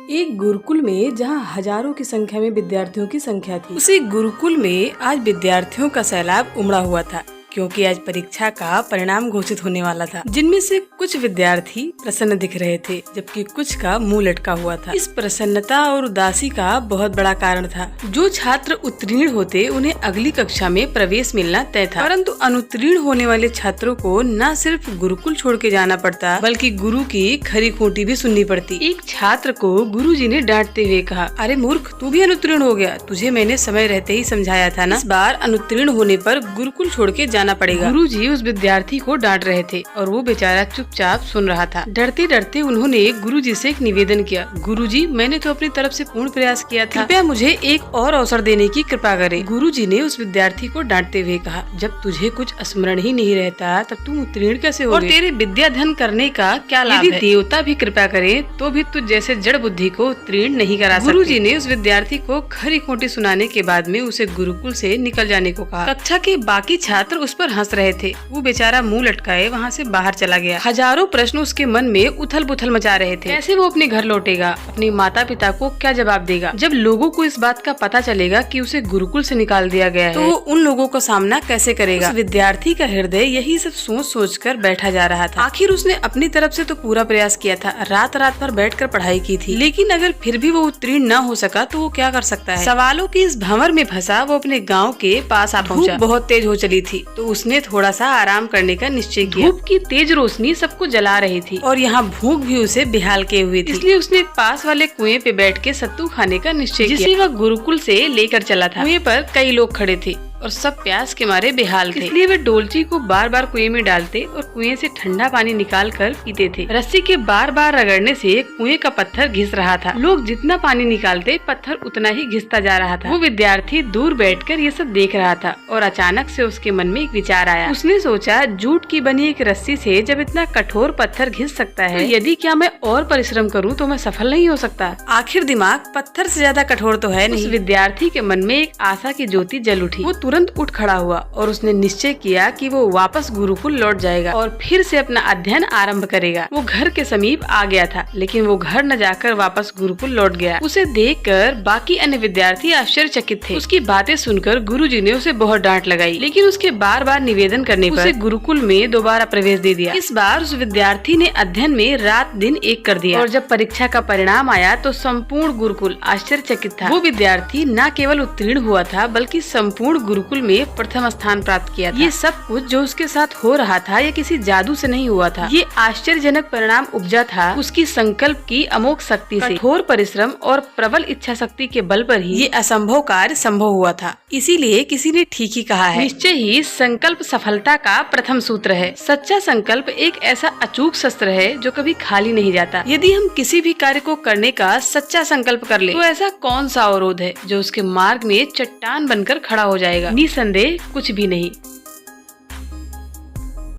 एक गुरुकुल में जहाँ हजारों की संख्या में विद्यार्थियों की संख्या थी, उसी गुरुकुल में आज विद्यार्थियों का सैलाब उमड़ा हुआ था, क्योंकि आज परीक्षा का परिणाम घोषित होने वाला था। जिनमें से कुछ विद्यार्थी प्रसन्न दिख रहे थे, जबकि कुछ का मुंह लटका हुआ था। इस प्रसन्नता और उदासी का बहुत बड़ा कारण था। जो छात्र उत्तीर्ण होते उन्हें अगली कक्षा में प्रवेश मिलना तय था, परंतु अनुत्तीर्ण होने वाले छात्रों को न सिर्फ गुरुकुल छोड़ के जाना पड़ता, बल्कि गुरु की खरी खोटी भी सुननी पड़ती। एक छात्र को गुरुजी ने डांटते हुए कहा, अरे मूर्ख, तू भी अनुत्तीर्ण हो गया। तुझे मैंने समय रहते ही समझाया था ना। इस बार अनुत्तीर्ण होने पर गुरुकुल छोड़ के जाना पड़ेगा। गुरुजी उस विद्यार्थी को डांट रहे थे और वो बेचारा चुपचाप सुन रहा था। डरते डरते उन्होंने गुरुजी से एक निवेदन किया, गुरुजी, मैंने तो अपनी तरफ से पूर्ण प्रयास किया था, कृपया मुझे एक और अवसर देने की कृपा करें। गुरुजी ने उस विद्यार्थी को डांटते हुए कहा, जब तुझे कुछ स्मरण ही नहीं रहता तब तुम उत्तीर्ण कैसे हो? और तेरे विद्या धन करने का क्या लाभ? यदि देवता भी कृपा करें तो भी तुझ जैसे जड़ बुद्धि को उत्तीर्ण नहीं करा सकते। गुरुजी ने उस विद्यार्थी को खरी खोटी सुनाने के बाद में उसे गुरुकुल से निकल जाने को कहा। कक्षा के बाकी छात्र उस पर हंस रहे थे। वो बेचारा मुंह लटकाए वहाँ से बाहर चला गया। हजारों प्रश्न उसके मन में उथल पुथल मचा रहे थे। कैसे वो अपने घर लौटेगा? अपने माता पिता को क्या जवाब देगा? जब लोगों को इस बात का पता चलेगा कि उसे गुरुकुल से निकाल दिया गया है, तो वो उन लोगों का सामना कैसे करेगा? उस विद्यार्थी का हृदय यही सब सोच सोच कर बैठा जा रहा था। आखिर उसने अपनी तरफ से तो पूरा प्रयास किया था, रात रात भर बैठकर पढ़ाई की थी, लेकिन अगर फिर भी वो उत्तीर्ण न हो सका तो वो क्या कर सकता है? सवालों की इस भंवर में फंसा वो अपने गाँव के पास आ पहुँचा। बहुत तेज हो चली थी तो उसने थोड़ा सा आराम करने का निश्चय किया। धूप की तेज रोशनी सबको जला रही थी और यहाँ भूख भी उसे बेहाल किए हुई थी, इसलिए उसने पास वाले कुएं पे बैठ के सत्तू खाने का निश्चय किया, जिसे वह गुरुकुल से लेकर चला था। कुएं पर कई लोग खड़े थे और सब प्यास के मारे बेहाल थे, इसलिए वे डोलची को बार बार कुएं में डालते और कुएं से ठंडा पानी निकाल कर पीते थे। रस्सी के बार बार रगड़ने से कुएं का पत्थर घिस रहा था। लोग जितना पानी निकालते पत्थर उतना ही घिसता जा रहा था। वो विद्यार्थी दूर बैठकर ये सब देख रहा था और अचानक से उसके मन में एक विचार आया। उसने सोचा, जूट की बनी एक रस्सी से जब इतना कठोर पत्थर घिस सकता है, तो यदि क्या मैं और परिश्रम करूँ तो मैं सफल नहीं हो सकता? आखिर दिमाग पत्थर से ज्यादा कठोर तो है नहीं। उस विद्यार्थी के मन में एक आशा की ज्योति जल उठी। वो तुरंत उठ खड़ा हुआ और उसने निश्चय किया कि वो वापस गुरुकुल लौट जाएगा और फिर से अपना अध्ययन आरंभ करेगा। वो घर के समीप आ गया था, लेकिन वो घर न जाकर वापस गुरुकुल लौट गया। उसे देखकर बाकी अन्य विद्यार्थी आश्चर्यचकित थे। उसकी बातें सुनकर गुरुजी ने उसे बहुत डांट लगाई, लेकिन उसके बार बार निवेदन करने पर उसे गुरुकुल में दोबारा प्रवेश दे दिया। इस बार उस विद्यार्थी ने अध्ययन में रात दिन एक कर दिया और जब परीक्षा का परिणाम आया तो संपूर्ण गुरुकुल आश्चर्यचकित था। वो विद्यार्थी न केवल उत्तीर्ण हुआ था बल्कि संपूर्ण गुरुकुल में प्रथम स्थान प्राप्त किया था। ये सब कुछ जो उसके साथ हो रहा था ये किसी जादू से नहीं हुआ था। ये आश्चर्यजनक परिणाम उपजा था उसकी संकल्प की अमोघ शक्ति से। कठोर परिश्रम और प्रबल इच्छा शक्ति के बल पर ही ये असंभव कार्य संभव हुआ था। इसीलिए किसी ने ठीक ही कहा है, निश्चय ही संकल्प सफलता का प्रथम सूत्र है। सच्चा संकल्प एक ऐसा अचूक शस्त्र है जो कभी खाली नहीं जाता। यदि हम किसी भी कार्य को करने का सच्चा संकल्प कर ले तो ऐसा कौन सा अवरोध है जो उसके मार्ग में चट्टान बनकर खड़ा हो जाएगा? निसंदेह कुछ भी नहीं।